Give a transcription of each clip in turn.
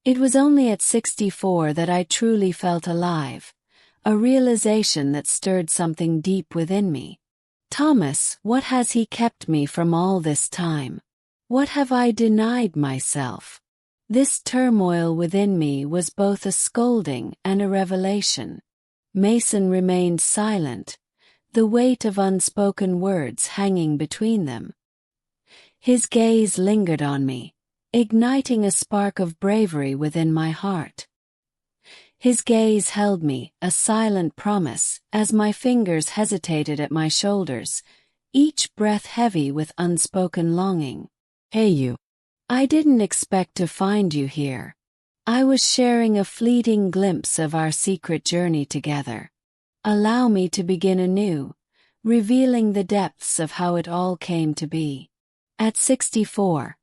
It was only at 64 that I truly felt alive, a realization that stirred something deep within me. Thomas, what has he kept me from all this time? What have I denied myself? This turmoil within me was both a scolding and a revelation. Mason remained silent, the weight of unspoken words hanging between them. His gaze lingered on me, igniting a spark of bravery within my heart. His gaze held me, a silent promise, as my fingers hesitated at my shoulders, each breath heavy with unspoken longing. "Hey you. I didn't expect to find you here. I was sharing a fleeting glimpse of our secret journey together. Allow me to begin anew, revealing the depths of how it all came to be." At 64,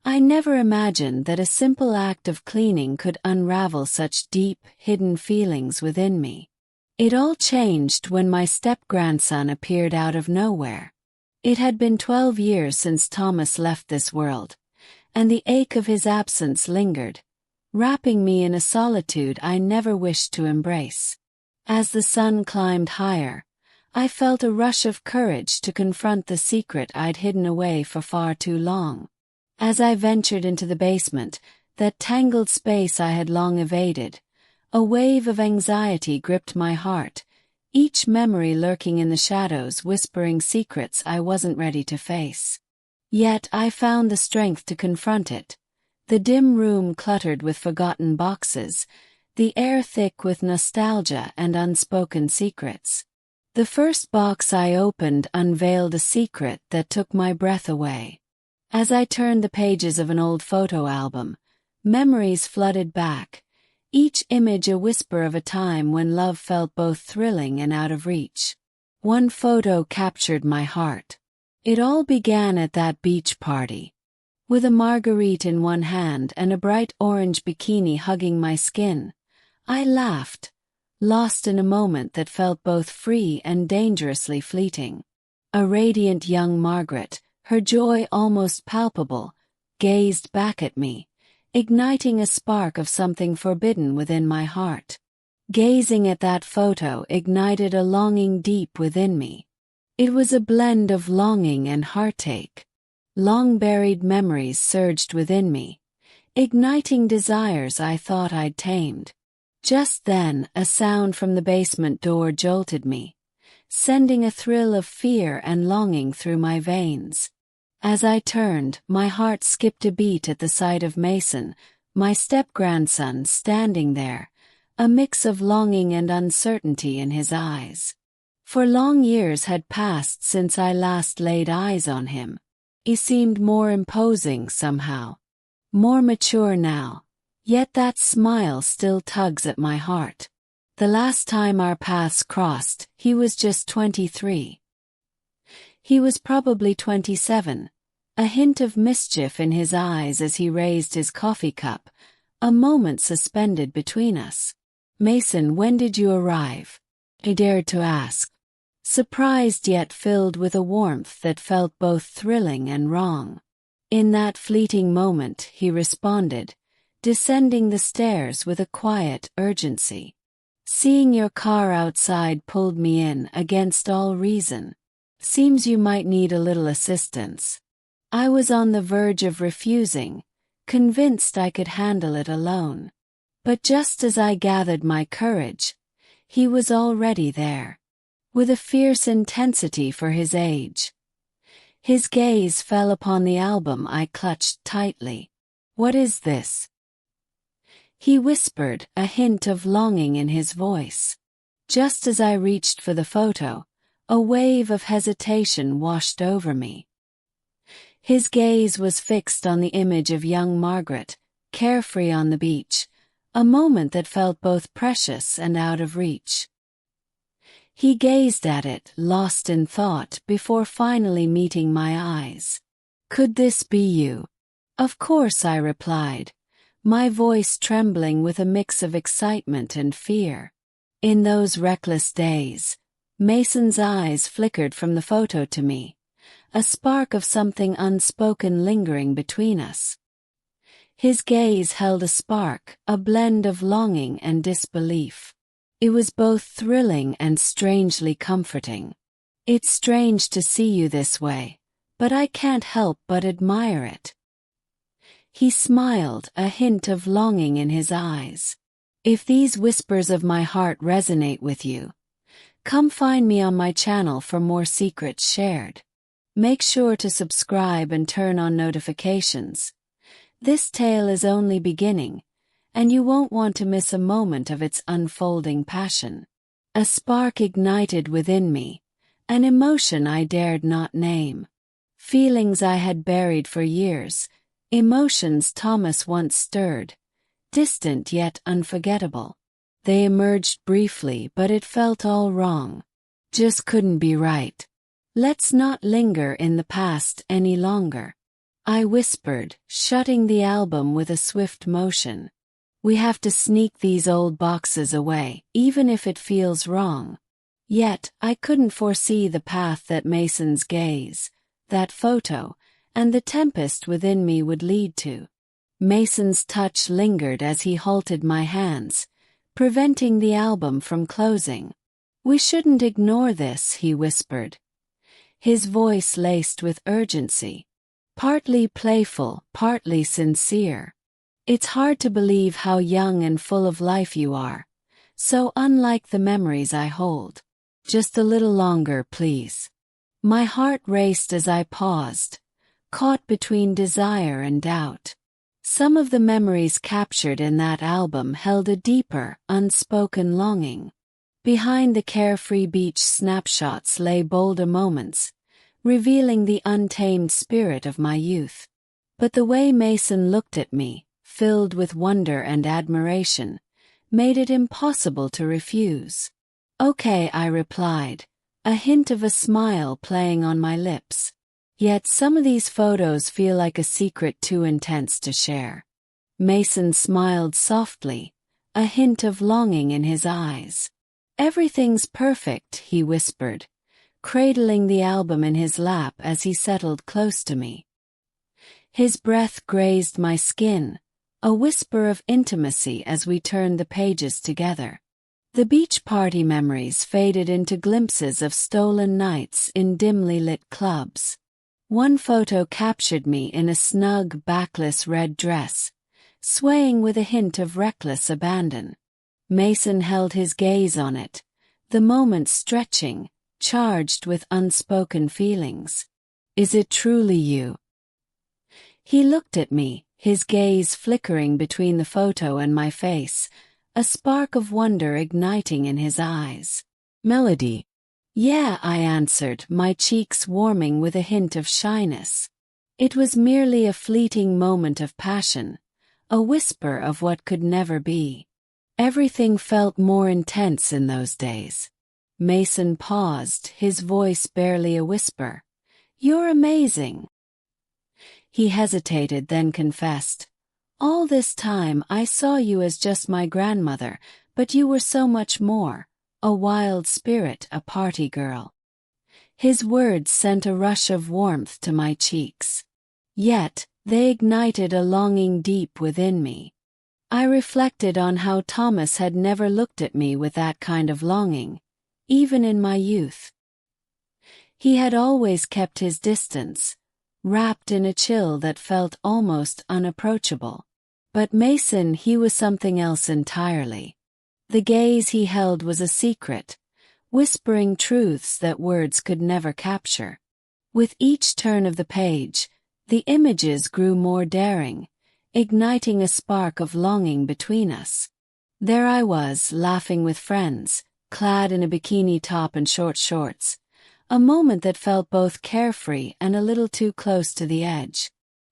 I never imagined that a simple act of cleaning could unravel such deep, hidden feelings within me. It all changed when my step-grandson appeared out of nowhere. It had been 12 years since Thomas left this world, and the ache of his absence lingered, wrapping me in a solitude I never wished to embrace. As the sun climbed higher, I felt a rush of courage to confront the secret I'd hidden away for far too long. As I ventured into the basement, that tangled space I had long evaded, a wave of anxiety gripped my heart, each memory lurking in the shadows whispering secrets I wasn't ready to face. Yet I found the strength to confront it. The dim room cluttered with forgotten boxes, the air thick with nostalgia and unspoken secrets. The first box I opened unveiled a secret that took my breath away. As I turned the pages of an old photo album, memories flooded back, each image a whisper of a time when love felt both thrilling and out of reach. One photo captured my heart. It all began at that beach party. With a marguerite in one hand and a bright orange bikini hugging my skin, I laughed, lost in a moment that felt both free and dangerously fleeting. A radiant young Margaret, her joy almost palpable, gazed back at me, igniting a spark of something forbidden within my heart. Gazing at that photo ignited a longing deep within me. It was a blend of longing and heartache. Long-buried memories surged within me, igniting desires I thought I'd tamed. Just then, a sound from the basement door jolted me, sending a thrill of fear and longing through my veins. As I turned, my heart skipped a beat at the sight of Mason, my step-grandson, standing there, a mix of longing and uncertainty in his eyes. For long years had passed since I last laid eyes on him. He seemed more imposing somehow, more mature now, yet that smile still tugs at my heart. The last time our paths crossed, he was just 23. He was probably 27, a hint of mischief in his eyes as he raised his coffee cup, a moment suspended between us. "Mason, when did you arrive?" I dared to ask, surprised yet filled with a warmth that felt both thrilling and wrong. In that fleeting moment, he responded, descending the stairs with a quiet urgency. "Seeing your car outside pulled me in against all reason. Seems you might need a little assistance." I was on the verge of refusing, convinced I could handle it alone. But just as I gathered my courage, he was already there, with a fierce intensity for his age. His gaze fell upon the album I clutched tightly. "What is this?" he whispered, a hint of longing in his voice. Just as I reached for the photo, a wave of hesitation washed over me. His gaze was fixed on the image of young Margaret, carefree on the beach, a moment that felt both precious and out of reach. He gazed at it, lost in thought, before finally meeting my eyes. "Could this be you?" "Of course," I replied, my voice trembling with a mix of excitement and fear. In those reckless days, Mason's eyes flickered from the photo to me, a spark of something unspoken lingering between us. His gaze held a spark, a blend of longing and disbelief. It was both thrilling and strangely comforting. It's strange to see you this way, but I can't help but admire it. He smiled, a hint of longing in his eyes. If these whispers of my heart resonate with you, come find me on my channel for more secrets shared. Make sure to subscribe and turn on notifications. This tale is only beginning, and you won't want to miss a moment of its unfolding passion. A spark ignited within me, an emotion I dared not name. Feelings I had buried for years, emotions Thomas once stirred, distant yet unforgettable. They emerged briefly, but it felt all wrong. Just couldn't be right. Let's not linger in the past any longer, I whispered, shutting the album with a swift motion. We have to sneak these old boxes away, even if it feels wrong. Yet, I couldn't foresee the path that Mason's gaze, that photo, and the tempest within me would lead to. Mason's touch lingered as he halted my hands, preventing the album from closing. We shouldn't ignore this, he whispered, his voice laced with urgency, partly playful, partly sincere. It's hard to believe how young and full of life you are, so unlike the memories I hold. Just a little longer, please. My heart raced as I paused, caught between desire and doubt. Some of the memories captured in that album held a deeper, unspoken longing. Behind the carefree beach snapshots lay bolder moments, revealing the untamed spirit of my youth. But the way Mason looked at me, filled with wonder and admiration, made it impossible to refuse. Okay, I replied, a hint of a smile playing on my lips. Yet some of these photos feel like a secret too intense to share. Mason smiled softly, a hint of longing in his eyes. Everything's perfect, he whispered, cradling the album in his lap as he settled close to me. His breath grazed my skin, a whisper of intimacy as we turned the pages together. The beach party memories faded into glimpses of stolen nights in dimly lit clubs. One photo captured me in a snug, backless red dress, swaying with a hint of reckless abandon. Mason held his gaze on it, the moment stretching, charged with unspoken feelings. Is it truly you? He looked at me, his gaze flickering between the photo and my face, a spark of wonder igniting in his eyes. Melody. Yeah, I answered, my cheeks warming with a hint of shyness. It was merely a fleeting moment of passion, a whisper of what could never be. Everything felt more intense in those days. Mason paused, his voice barely a whisper. You're amazing. He hesitated, then confessed. All this time I saw you as just my grandmother, but you were so much more. A wild spirit, a party girl. His words sent a rush of warmth to my cheeks. Yet, they ignited a longing deep within me. I reflected on how Thomas had never looked at me with that kind of longing, even in my youth. He had always kept his distance, wrapped in a chill that felt almost unapproachable. But Mason, he was something else entirely. The gaze he held was a secret, whispering truths that words could never capture. With each turn of the page, the images grew more daring, igniting a spark of longing between us. There I was, laughing with friends, clad in a bikini top and short shorts, a moment that felt both carefree and a little too close to the edge.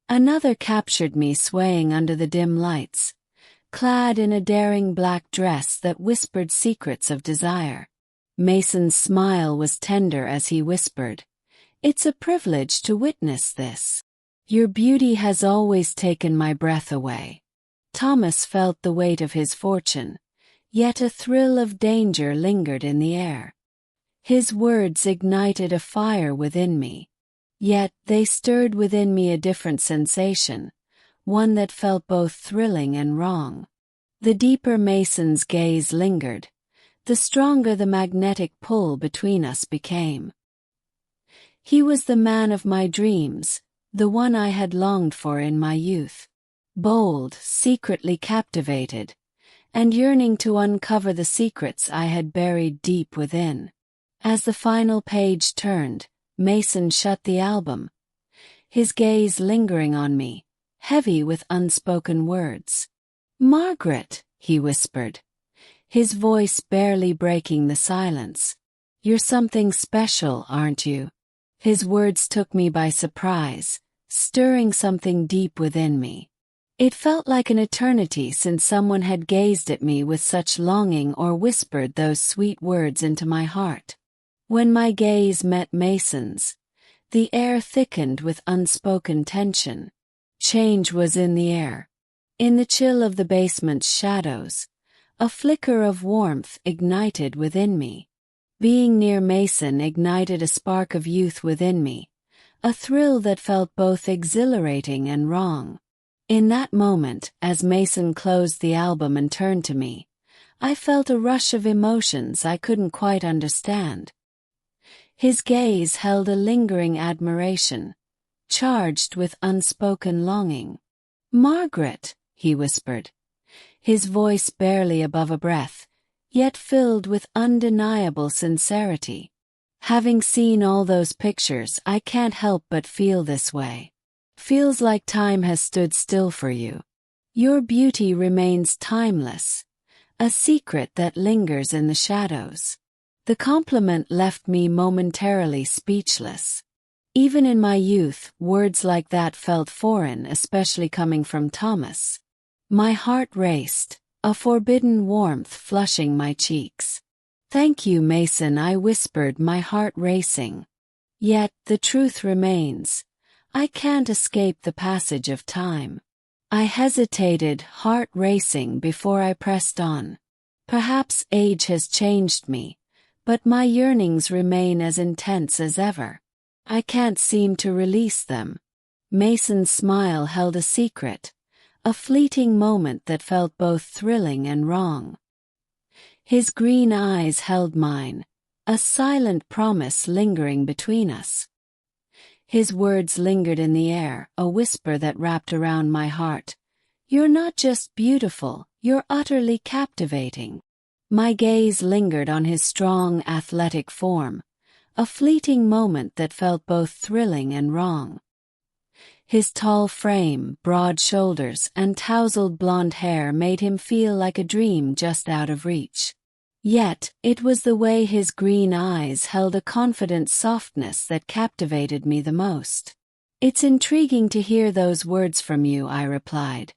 Another captured me swaying under the dim lights, clad in a daring black dress that whispered secrets of desire. Mason's smile was tender as he whispered, It's a privilege to witness this. Your beauty has always taken my breath away. Thomas felt the weight of his fortune, yet a thrill of danger lingered in the air. His words ignited a fire within me. Yet they stirred within me a different sensation, one that felt both thrilling and wrong. The deeper Mason's gaze lingered, the stronger the magnetic pull between us became. He was the man of my dreams, the one I had longed for in my youth. Bold, secretly captivated, and yearning to uncover the secrets I had buried deep within. As the final page turned, Mason shut the album, his gaze lingering on me, heavy with unspoken words. "Margaret," he whispered, his voice barely breaking the silence. "You're something special, aren't you?" His words took me by surprise, stirring something deep within me. It felt like an eternity since someone had gazed at me with such longing or whispered those sweet words into my heart. When my gaze met Mason's, the air thickened with unspoken tension. Change was in the air. In the chill of the basement's shadows, a flicker of warmth ignited within me. Being near Mason ignited a spark of youth within me, a thrill that felt both exhilarating and wrong. In that moment, as Mason closed the album and turned to me, I felt a rush of emotions I couldn't quite understand. His gaze held a lingering admiration, charged with unspoken longing. "Margaret," he whispered, his voice barely above a breath, yet filled with undeniable sincerity. "Having seen all those pictures, I can't help but feel this way. Feels like time has stood still for you. Your beauty remains timeless, a secret that lingers in the shadows." The compliment left me momentarily speechless. Even in my youth, words like that felt foreign, especially coming from Thomas. My heart raced, a forbidden warmth flushing my cheeks. "Thank you, Mason," I whispered, my heart racing. Yet, the truth remains. I can't escape the passage of time. I hesitated, heart racing, before I pressed on. Perhaps age has changed me, but my yearnings remain as intense as ever. I can't seem to release them. Mason's smile held a secret, a fleeting moment that felt both thrilling and wrong. His green eyes held mine, a silent promise lingering between us. His words lingered in the air, a whisper that wrapped around my heart. "You're not just beautiful, you're utterly captivating." My gaze lingered on his strong, athletic form, a fleeting moment that felt both thrilling and wrong. His tall frame, broad shoulders, and tousled blonde hair made him feel like a dream just out of reach. Yet, it was the way his green eyes held a confident softness that captivated me the most. "It's intriguing to hear those words from you," I replied,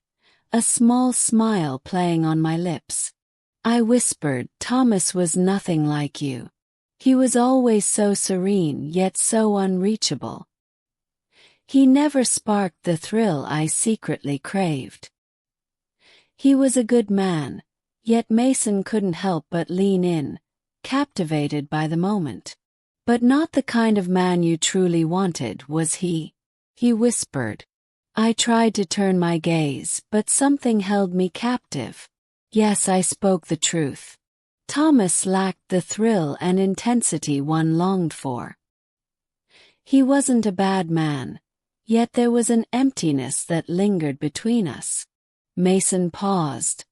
a small smile playing on my lips. I whispered, "Thomas was nothing like you. He was always so serene yet so unreachable. He never sparked the thrill I secretly craved. He was a good man, yet Mason couldn't help but lean in, captivated by the moment. But not the kind of man you truly wanted, was he?" he whispered. I tried to turn my gaze, but something held me captive. Yes, I spoke the truth. Thomas lacked the thrill and intensity one longed for. He wasn't a bad man, yet there was an emptiness that lingered between us. Mason paused,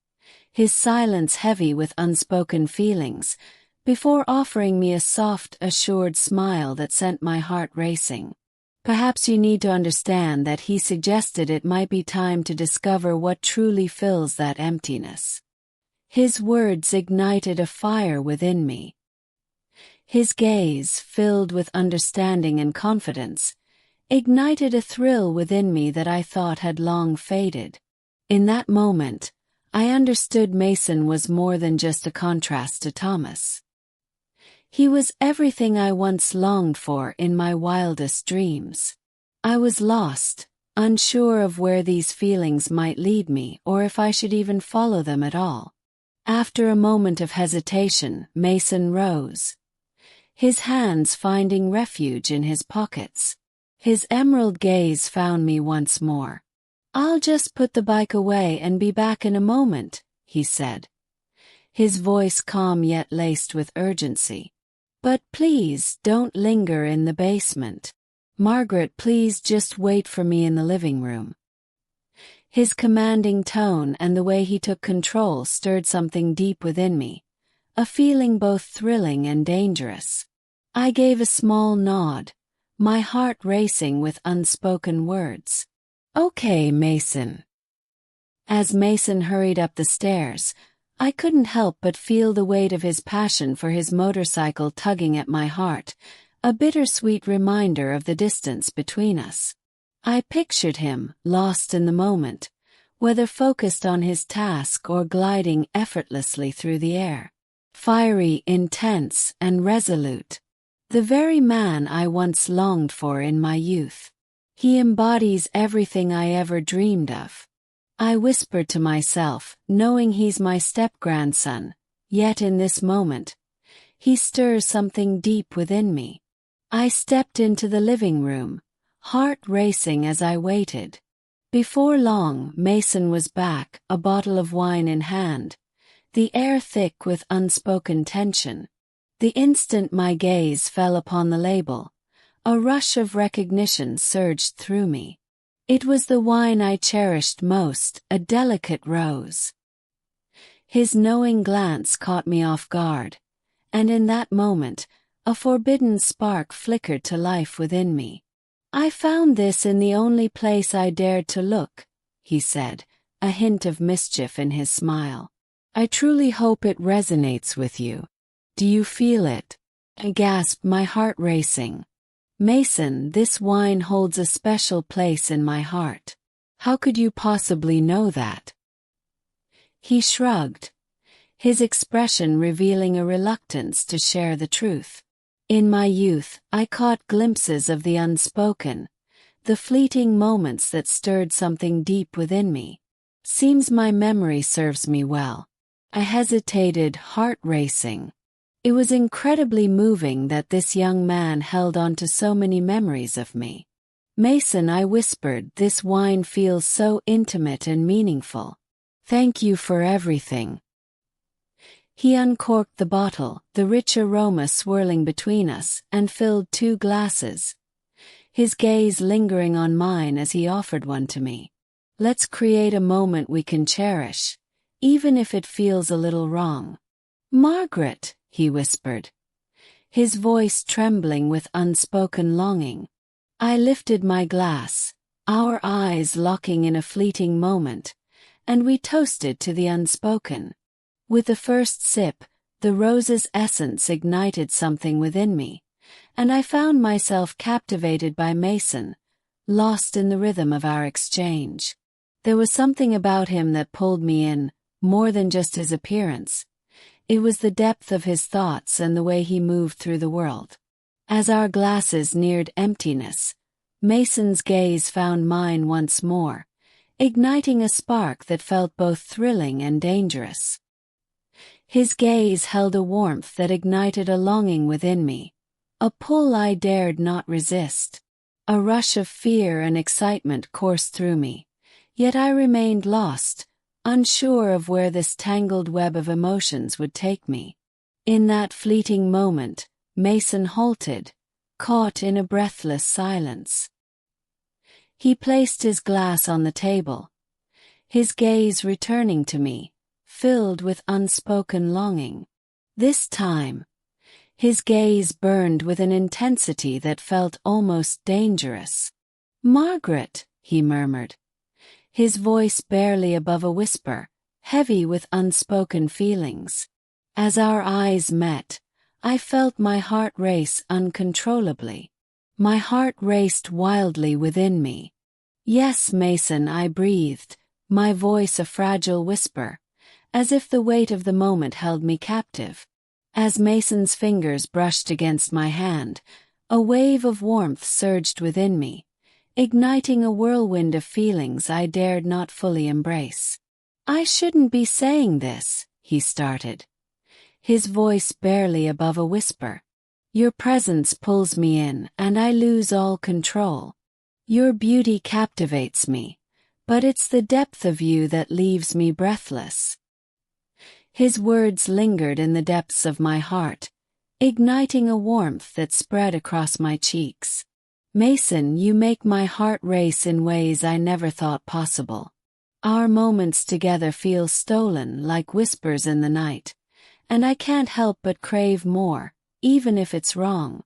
his silence heavy with unspoken feelings, before offering me a soft, assured smile that sent my heart racing. "Perhaps you need to understand that," he suggested. "It might be time to discover what truly fills that emptiness." His words ignited a fire within me. His gaze, filled with understanding and confidence, ignited a thrill within me that I thought had long faded. In that moment, I understood Mason was more than just a contrast to Thomas. He was everything I once longed for in my wildest dreams. I was lost, unsure of where these feelings might lead me or if I should even follow them at all. After a moment of hesitation, Mason rose, his hands finding refuge in his pockets. His emerald gaze found me once more. "I'll just put the bike away and be back in a moment," he said, his voice calm yet laced with urgency. "But please don't linger in the basement. Margaret, please just wait for me in the living room." His commanding tone and the way he took control stirred something deep within me, a feeling both thrilling and dangerous. I gave a small nod, my heart racing with unspoken words. "Okay, Mason." As Mason hurried up the stairs, I couldn't help but feel the weight of his passion for his motorcycle tugging at my heart, a bittersweet reminder of the distance between us. I pictured him, lost in the moment, whether focused on his task or gliding effortlessly through the air. Fiery, intense, and resolute. The very man I once longed for in my youth. He embodies everything I ever dreamed of. I whispered to myself, knowing he's my step-grandson, yet in this moment, he stirs something deep within me. I stepped into the living room, heart racing as I waited. Before long, Mason was back, a bottle of wine in hand, the air thick with unspoken tension. The instant my gaze fell upon the label, a rush of recognition surged through me. It was the wine I cherished most, a delicate rose. His knowing glance caught me off guard, and in that moment, a forbidden spark flickered to life within me. "I found this in the only place I dared to look," he said, a hint of mischief in his smile. "I truly hope it resonates with you. Do you feel it?" I gasped, my heart racing. "Mason, this wine holds a special place in my heart. How could you possibly know that?" He shrugged, his expression revealing a reluctance to share the truth. In my youth, I caught glimpses of the unspoken, the fleeting moments that stirred something deep within me. Seems my memory serves me well. I hesitated, heart racing. It was incredibly moving that this young man held on to so many memories of me. "Mason," I whispered, "this wine feels so intimate and meaningful. Thank you for everything." He uncorked the bottle, the rich aroma swirling between us, and filled 2 glasses, his gaze lingering on mine as he offered one to me. "Let's create a moment we can cherish, even if it feels a little wrong." "Margaret," he whispered, his voice trembling with unspoken longing. I lifted my glass, our eyes locking in a fleeting moment, and we toasted to the unspoken. With the first sip, the rose's essence ignited something within me, and I found myself captivated by Mason, lost in the rhythm of our exchange. There was something about him that pulled me in, more than just his appearance. It was the depth of his thoughts and the way he moved through the world. As our glasses neared emptiness, Mason's gaze found mine once more, igniting a spark that felt both thrilling and dangerous. His gaze held a warmth that ignited a longing within me, a pull I dared not resist. A rush of fear and excitement coursed through me, yet I remained lost, unsure of where this tangled web of emotions would take me. In that fleeting moment, Mason halted, caught in a breathless silence. He placed his glass on the table, his gaze returning to me, filled with unspoken longing. This time, his gaze burned with an intensity that felt almost dangerous. "Margaret," he murmured, his voice barely above a whisper, heavy with unspoken feelings. As our eyes met, I felt my heart race uncontrollably. My heart raced wildly within me. "Yes, Mason," I breathed, my voice a fragile whisper, as if the weight of the moment held me captive. As Mason's fingers brushed against my hand, a wave of warmth surged within me, igniting a whirlwind of feelings I dared not fully embrace. "I shouldn't be saying this," he started, his voice barely above a whisper. "Your presence pulls me in, and I lose all control. Your beauty captivates me, but it's the depth of you that leaves me breathless." His words lingered in the depths of my heart, igniting a warmth that spread across my cheeks. "Mason, you make my heart race in ways I never thought possible. Our moments together feel stolen like whispers in the night, and I can't help but crave more, even if it's wrong."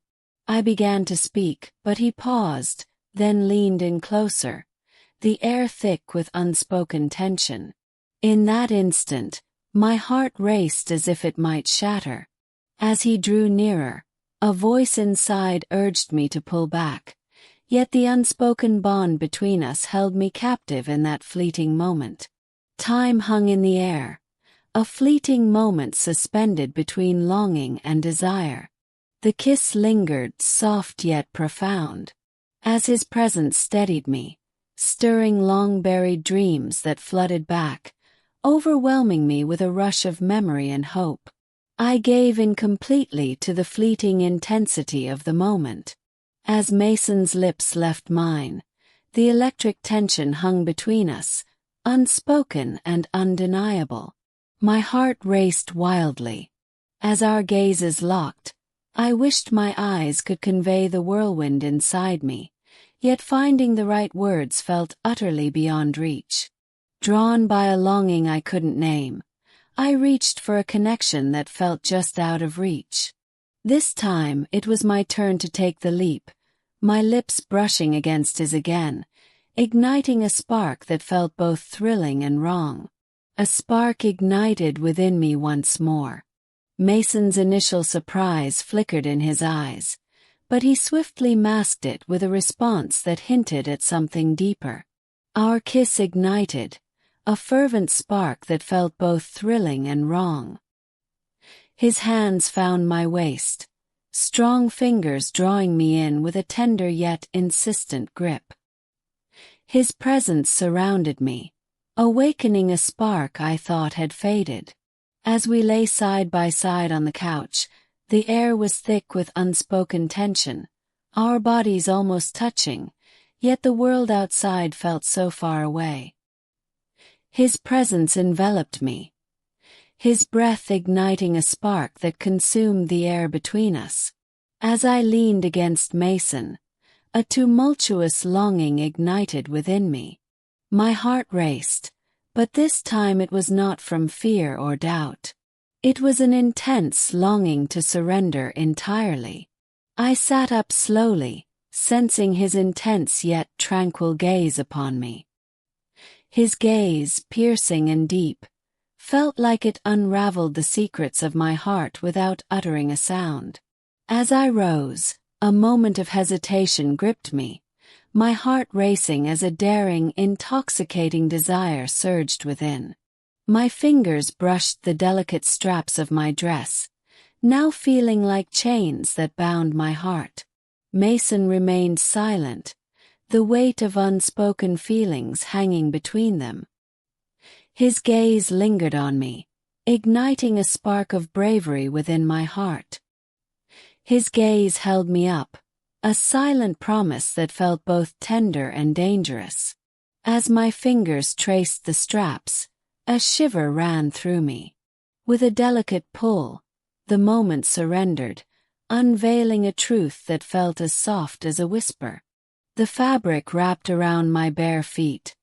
I began to speak, but he paused, then leaned in closer, the air thick with unspoken tension. In that instant, my heart raced as if it might shatter. As he drew nearer, a voice inside urged me to pull back, yet the unspoken bond between us held me captive in that fleeting moment. Time hung in the air, a fleeting moment suspended between longing and desire. The kiss lingered, soft yet profound, as his presence steadied me, stirring long-buried dreams that flooded back, overwhelming me with a rush of memory and hope. I gave in completely to the fleeting intensity of the moment. As Mason's lips left mine, the electric tension hung between us, unspoken and undeniable. My heart raced wildly. As our gazes locked, I wished my eyes could convey the whirlwind inside me, yet finding the right words felt utterly beyond reach. Drawn by a longing I couldn't name, I reached for a connection that felt just out of reach. This time it was my turn to take the leap, my lips brushing against his again, igniting a spark that felt both thrilling and wrong. A spark ignited within me once more. Mason's initial surprise flickered in his eyes, but he swiftly masked it with a response that hinted at something deeper. Our kiss ignited, a fervent spark that felt both thrilling and wrong. His hands found my waist, strong fingers drawing me in with a tender yet insistent grip. His presence surrounded me, awakening a spark I thought had faded. As we lay side by side on the couch, the air was thick with unspoken tension, our bodies almost touching, yet the world outside felt so far away. His presence enveloped me, his breath igniting a spark that consumed the air between us. As I leaned against Mason, a tumultuous longing ignited within me. My heart raced, but this time it was not from fear or doubt. It was an intense longing to surrender entirely. I sat up slowly, sensing his intense yet tranquil gaze upon me. His gaze, piercing and deep, felt like it unraveled the secrets of my heart without uttering a sound. As I rose, a moment of hesitation gripped me, my heart racing as a daring, intoxicating desire surged within. My fingers brushed the delicate straps of my dress, now feeling like chains that bound my heart. Mason remained silent, the weight of unspoken feelings hanging between them. His gaze lingered on me, igniting a spark of bravery within my heart. His gaze held me up, a silent promise that felt both tender and dangerous. As my fingers traced the straps, a shiver ran through me. With a delicate pull, the moment surrendered, unveiling a truth that felt as soft as a whisper. The fabric wrapped around my bare feet,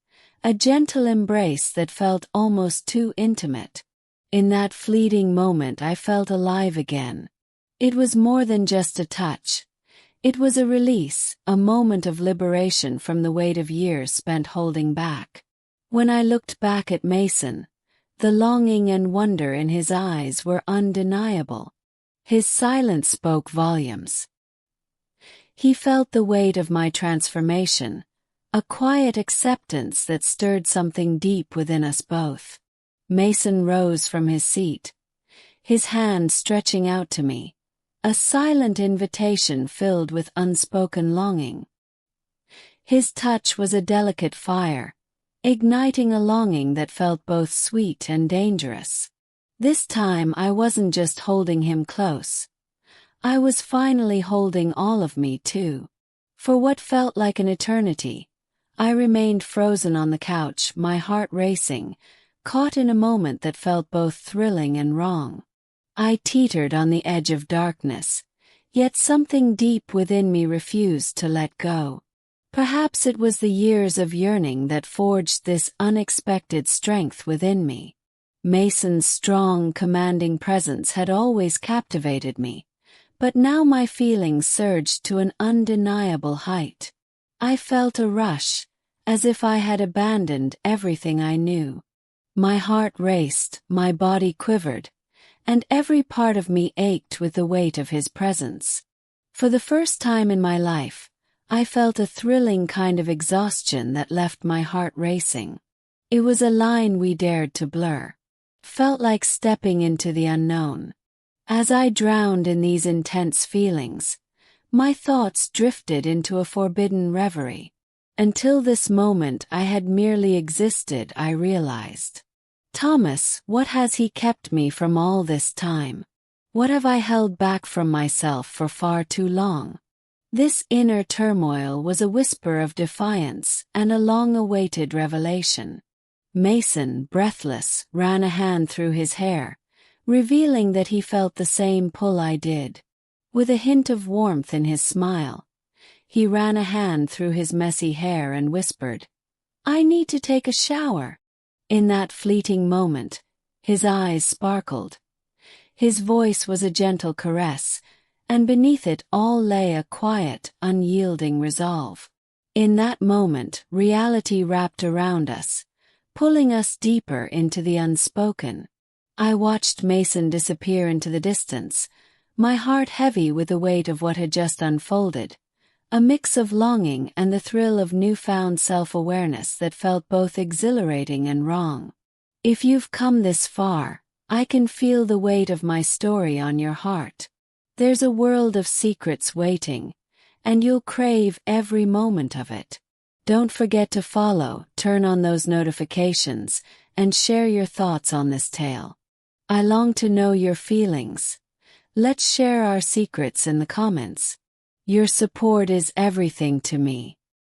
a gentle embrace that felt almost too intimate. In that fleeting moment I felt alive again. It was more than just a touch. It was a release, a moment of liberation from the weight of years spent holding back. When I looked back at Mason, the longing and wonder in his eyes were undeniable. His silence spoke volumes. He felt the weight of my transformation, a quiet acceptance that stirred something deep within us both. Mason rose from his seat, his hand stretching out to me, a silent invitation filled with unspoken longing. His touch was a delicate fire, igniting a longing that felt both sweet and dangerous. This time I wasn't just holding him close. I was finally holding all of me too. For what felt like an eternity, I remained frozen on the couch, my heart racing, caught in a moment that felt both thrilling and wrong. I teetered on the edge of darkness, yet something deep within me refused to let go. Perhaps it was the years of yearning that forged this unexpected strength within me. Mason's strong, commanding presence had always captivated me, but now my feelings surged to an undeniable height. I felt a rush, as if I had abandoned everything I knew. My heart raced, my body quivered, and every part of me ached with the weight of his presence. For the first time in my life, I felt a thrilling kind of exhaustion that left my heart racing. It was a line we dared to blur. Felt like stepping into the unknown. As I drowned in these intense feelings, my thoughts drifted into a forbidden reverie. Until this moment I had merely existed, I realized. Thomas, what has he kept me from all this time? What have I held back from myself for far too long? This inner turmoil was a whisper of defiance and a long-awaited revelation. Mason, breathless, ran a hand through his hair, revealing that he felt the same pull I did. With a hint of warmth in his smile, he ran a hand through his messy hair and whispered, "I need to take a shower." In that fleeting moment, his eyes sparkled. His voice was a gentle caress, and beneath it all lay a quiet, unyielding resolve. In that moment, reality wrapped around us, pulling us deeper into the unspoken. I watched Mason disappear into the distance, my heart heavy with the weight of what had just unfolded, a mix of longing and the thrill of newfound self-awareness that felt both exhilarating and wrong. If you've come this far, I can feel the weight of my story on your heart. There's a world of secrets waiting, and you'll crave every moment of it. Don't forget to follow, turn on those notifications, and share your thoughts on this tale. I long to know your feelings. Let's share our secrets in the comments. Your support is everything to me.